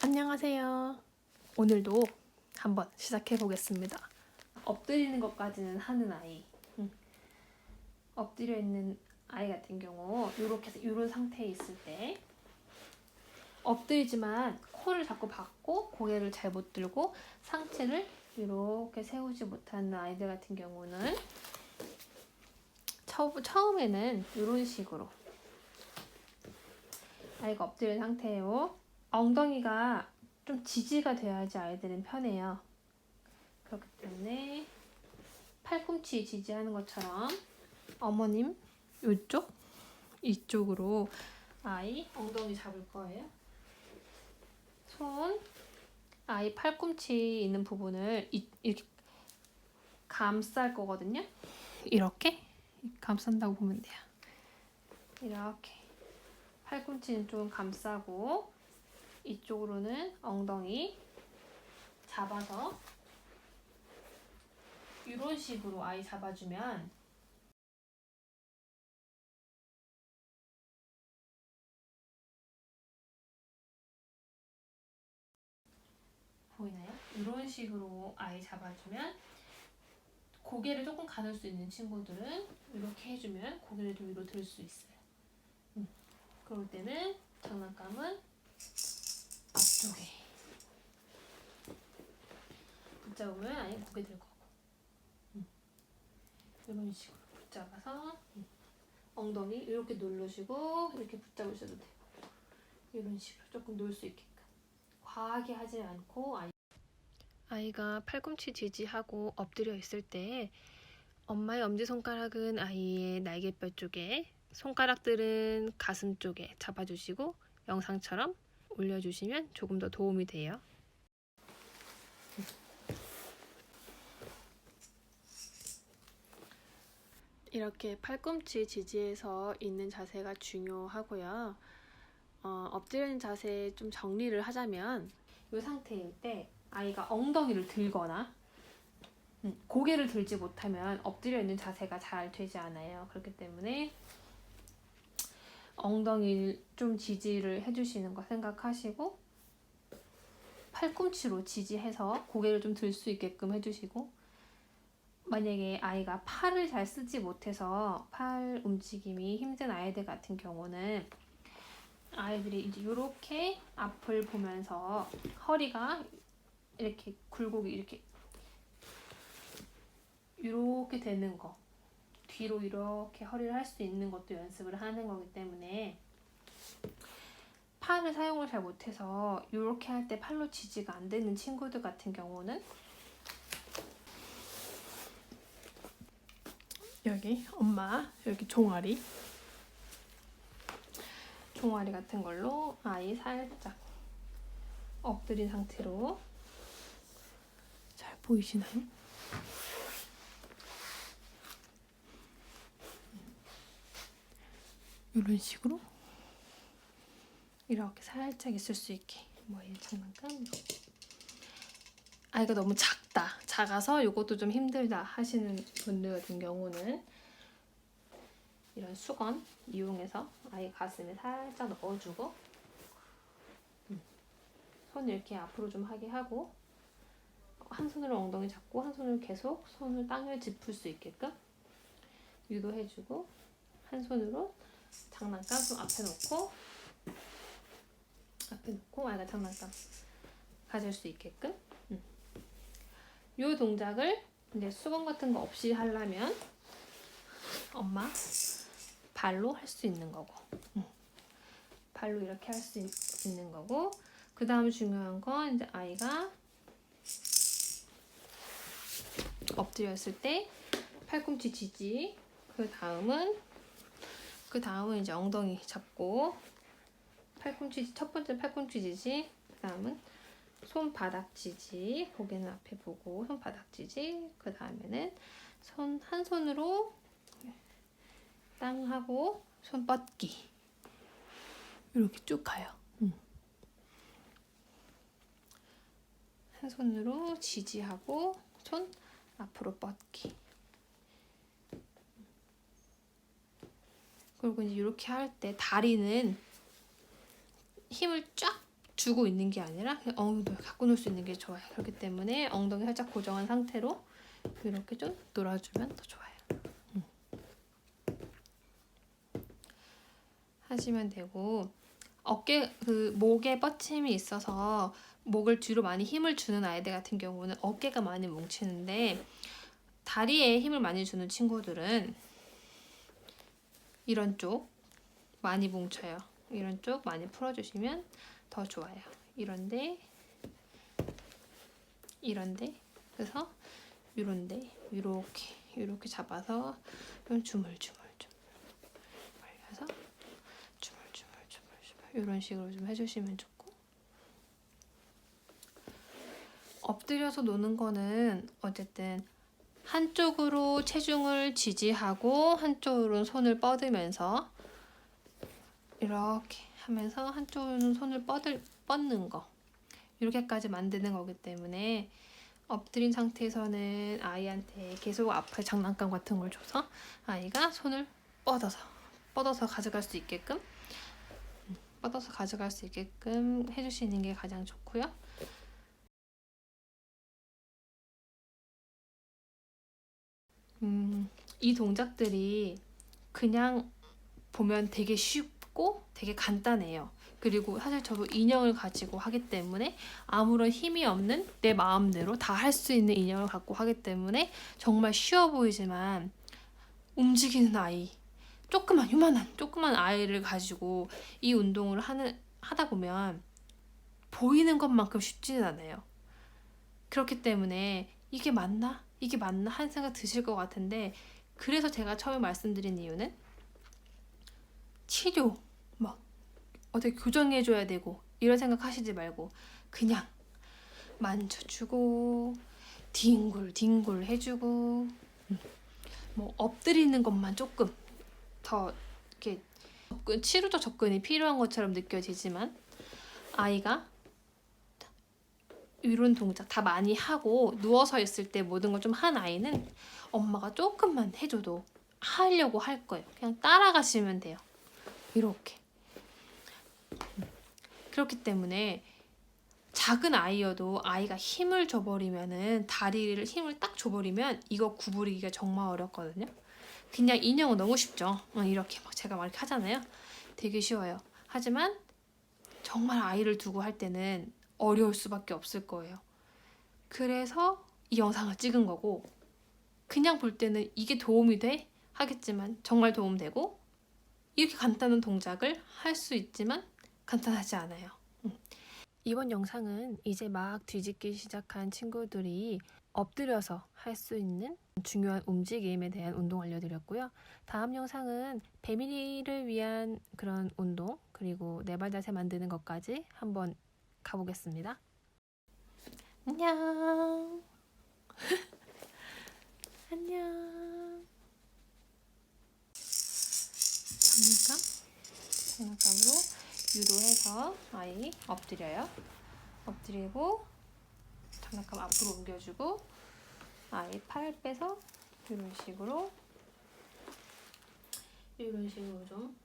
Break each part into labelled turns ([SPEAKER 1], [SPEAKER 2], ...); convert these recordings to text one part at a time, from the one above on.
[SPEAKER 1] 안녕하세요. 오늘도 한번 시작해 보겠습니다. 엎드리는 것까지는 하는 아이. 엎드려 있는 아이 같은 경우 이런 상태에 있을 때 엎드리지만 코를 자꾸 박고 고개를 잘 못 들고 상체를 이렇게 세우지 못하는 아이들 같은 경우는 처음에는 이런 식으로 아이가 엎드린 상태예요. 엉덩이가 좀 지지가 돼야지 아이들은 편해요. 그렇기 때문에 팔꿈치 지지하는 것처럼 어머님 이쪽으로 아이 엉덩이 잡을 거예요. 손 아이 팔꿈치 있는 부분을 이렇게 감쌀 거거든요. 이렇게 감싼다고 보면 돼요. 이렇게 팔꿈치는 좀 감싸고 이쪽으로는 엉덩이 잡아서 이런 식으로 아이 잡아주면 보이나요? 이런 식으로 아이 잡아주면 고개를 조금 가눌 수 있는 친구들은 이렇게 해주면 고개를 좀 위로 들 수 있어요. 그럴 때는 장난감은 앞쪽에 붙잡으면 아예 고개 들 거고 이런 식으로 붙잡아서 엉덩이 이렇게 누르시고 이렇게 붙잡으셔도 되고 이런 식으로 조금 놓을 수 있게끔 과하게 하지 않고 아이가 팔꿈치 지지하고 엎드려 있을 때 엄마의 엄지손가락은 아이의 날개뼈 쪽에 손가락들은 가슴 쪽에 잡아주시고 영상처럼 올려주시면 조금 더 도움이 돼요. 이렇게 팔꿈치 지지해서 있는 자세가 중요하고요. 엎드리는 자세 좀 정리를 하자면 이 상태일 때 아이가 엉덩이를 들거나 고개를 들지 못하면 엎드려 있는 자세가 잘 되지 않아요. 그렇기 때문에 엉덩이를 좀 지지를 해주시는 거 생각하시고 팔꿈치로 지지해서 고개를 좀 들 수 있게끔 해주시고 만약에 아이가 팔을 잘 쓰지 못해서 팔 움직임이 힘든 아이들 같은 경우는 아이들이 이제 이렇게 앞을 보면서 허리가 이렇게 굴곡이 이렇게 되는 거 뒤로 이렇게 허리를 할 수 있는 것도 연습을 하는 거기 때문에 팔을 사용을 잘 못해서 이렇게 할 때 팔로 지지가 안 되는 친구들 같은 경우는 여기 엄마 여기 종아리 같은 걸로 아이 살짝 엎드린 상태로 잘 보이시나요? 이런 식으로 이렇게 살짝 있을 수 있게 이 장난감 아이가 너무 작아서 이것도 좀 힘들다 하시는 분들 같은 경우는 이런 수건 이용해서 아이 가슴에 살짝 넣어주고 손을 이렇게 앞으로 좀 하게 하고 한 손으로 엉덩이 잡고 한 손으로 계속 손을 땅을 짚을 수 있게끔 유도해주고 한 손으로 장난감 좀 앞에 놓고 아이가 장난감 가질 수 있게끔 이 동작을 이제 수건 같은 거 없이 하려면 엄마 발로 할 수 있는 거고 발로 이렇게 할 수 있는 거고 그 다음 중요한 건 이제 아이가 엎드려 있을 때 팔꿈치 지지 그 다음은 이제 엉덩이 잡고 첫 번째 팔꿈치 지지 그 다음은 손바닥 지지 고개는 앞에 보고 손바닥 지지 그 다음에는 한 손으로 땅 하고 손 뻗기 이렇게 쭉 가요. 한 손으로 지지하고 손 앞으로 뻗기 그리고 이제 이렇게 할 때 다리는 힘을 쫙 주고 있는 게 아니라 그냥 엉덩이 갖고 놀 수 있는 게 좋아요. 그렇기 때문에 엉덩이 살짝 고정한 상태로 이렇게 좀 놀아주면 더 좋아요. 하시면 되고, 어깨 목에 뻗침이 있어서 목을 뒤로 많이 힘을 주는 아이들 같은 경우는 어깨가 많이 뭉치는데, 다리에 힘을 많이 주는 친구들은 이런 쪽 많이 뭉쳐요. 이런 쪽 많이 풀어주시면 더 좋아요. 이런데 그래서 이런데 이렇게 잡아서 주물주물 벌려서 주물주물 이런 식으로 좀 해주시면 좋고, 엎드려서 노는 거는 어쨌든 한쪽으로 체중을 지지하고 한쪽으로는 손을 뻗으면서 이렇게 하면서 한쪽으로는 손을 뻗는 거, 이렇게까지 만드는 거기 때문에 엎드린 상태에서는 아이한테 계속 앞에 장난감 같은 걸 줘서 아이가 손을 뻗어서 가져갈 수 있게끔 해주시는 게 가장 좋고요. 이 동작들이 그냥 보면 되게 쉽고 되게 간단해요. 그리고 사실 저도 인형을 가지고 하기 때문에 아무런 힘이 없는 내 마음대로 다 할 수 있는 인형을 갖고 하기 때문에 정말 쉬워 보이지만, 움직이는 아이, 조그만 아이를 가지고 이 운동을 하다 보면 보이는 것만큼 쉽지는 않아요. 그렇기 때문에 이게 맞나 한 생각 드실 것 같은데, 그래서 제가 처음에 말씀드린 이유는 치료 막 어떻게 교정해줘야 되고 이런 생각 하시지 말고 그냥 만져주고 뒹굴 해주고, 뭐 엎드리는 것만 조금 더 이렇게 치료적 접근이 필요한 것처럼 느껴지지만, 아이가 이런 동작 다 많이 하고 누워서 있을 때 모든 걸 좀 한 아이는 엄마가 조금만 해줘도 하려고 할 거예요. 그냥 따라가시면 돼요. 이렇게. 그렇기 때문에 작은 아이여도 아이가 힘을 줘버리면은, 다리를 힘을 딱 줘버리면 이거 구부리기가 정말 어렵거든요. 그냥 인형은 너무 쉽죠. 이렇게 막 제가 막 이렇게 하잖아요. 되게 쉬워요. 하지만 정말 아이를 두고 할 때는 어려울 수밖에 없을 거예요. 그래서 이 영상을 찍은 거고, 그냥 볼 때는 이게 도움이 돼? 하겠지만 정말 도움되고, 이렇게 간단한 동작을 할 수 있지만 간단하지 않아요. 이번 영상은 이제 막 뒤집기 시작한 친구들이 엎드려서 할 수 있는 중요한 움직임에 대한 운동 알려드렸고요. 다음 영상은 배민이를 위한 그런 운동, 그리고 네발 자세 만드는 것까지 한번 가보겠습니다. 안녕. 안녕. 장난감으로 유도해서 아이 엎드려요. 엎드리고 장난감 앞으로 옮겨주고, 아이 팔 빼서 이런 식으로 좀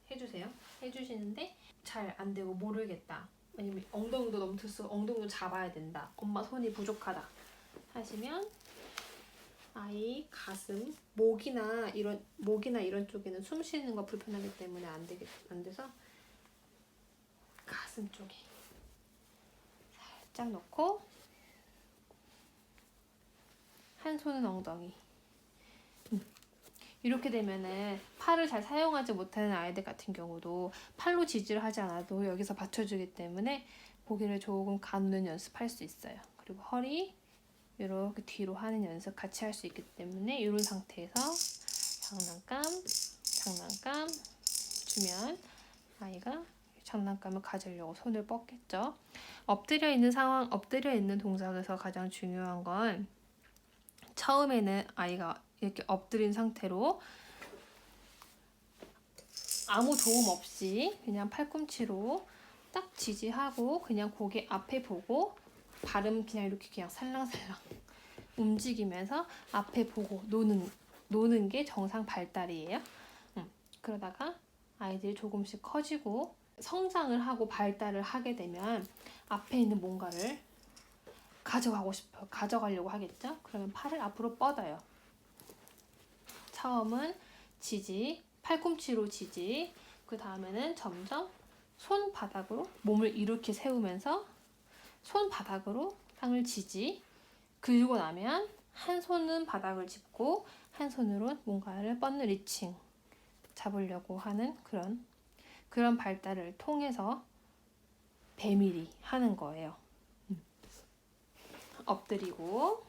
[SPEAKER 1] 해주세요. 해주시는데 잘 안 되고 모르겠다, 아니면 엉덩이도 너무 들썩, 엉덩이도 잡아야 된다, 엄마 손이 부족하다 하시면, 아이 가슴, 목이나 이런 쪽에는 숨 쉬는 거 불편하기 때문에 안 돼서 가슴 쪽에 살짝 넣고, 한 손은 엉덩이. 이렇게 되면은 팔을 잘 사용하지 못하는 아이들 같은 경우도 팔로 지지를 하지 않아도 여기서 받쳐주기 때문에 고개를 조금 가누는 연습할 수 있어요. 그리고 허리 이렇게 뒤로 하는 연습 같이 할 수 있기 때문에, 이런 상태에서 장난감 주면 아이가 장난감을 가지려고 손을 뻗겠죠. 엎드려 있는 동작에서 가장 중요한 건, 처음에는 아이가 이렇게 엎드린 상태로 아무 도움 없이 그냥 팔꿈치로 딱 지지하고 그냥 고개 앞에 보고 발음 그냥 이렇게 그냥 살랑살랑 움직이면서 앞에 보고 노는 게 정상 발달이에요. 그러다가 아이들이 조금씩 커지고 성장을 하고 발달을 하게 되면 앞에 있는 뭔가를 가져가고 싶어요. 가져가려고 하겠죠? 그러면 팔을 앞으로 뻗어요. 처음은 지지, 팔꿈치로 지지, 그 다음에는 점점 손바닥으로 몸을 이렇게 세우면서 손바닥으로 땅을 지지, 그리고 나면 한 손은 바닥을 짚고 한 손으로 뭔가를 뻗는 리칭 잡으려고 하는 그런 발달을 통해서 배밀이 하는 거예요. 엎드리고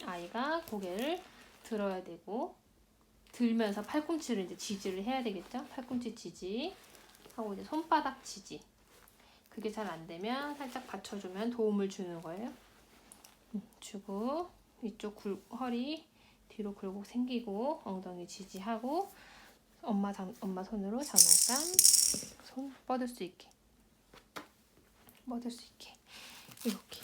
[SPEAKER 1] 아이가 고개를 들어야 되고, 들면서 팔꿈치를 이제 지지를 해야 되겠죠? 팔꿈치 지지 하고 이제 손바닥 지지. 그게 잘 안 되면 살짝 받쳐주면 도움을 주는 거예요. 주고 이쪽 허리 뒤로 굴곡 생기고 엉덩이 지지하고 엄마 손으로 장난감 손 뻗을 수 있게 이렇게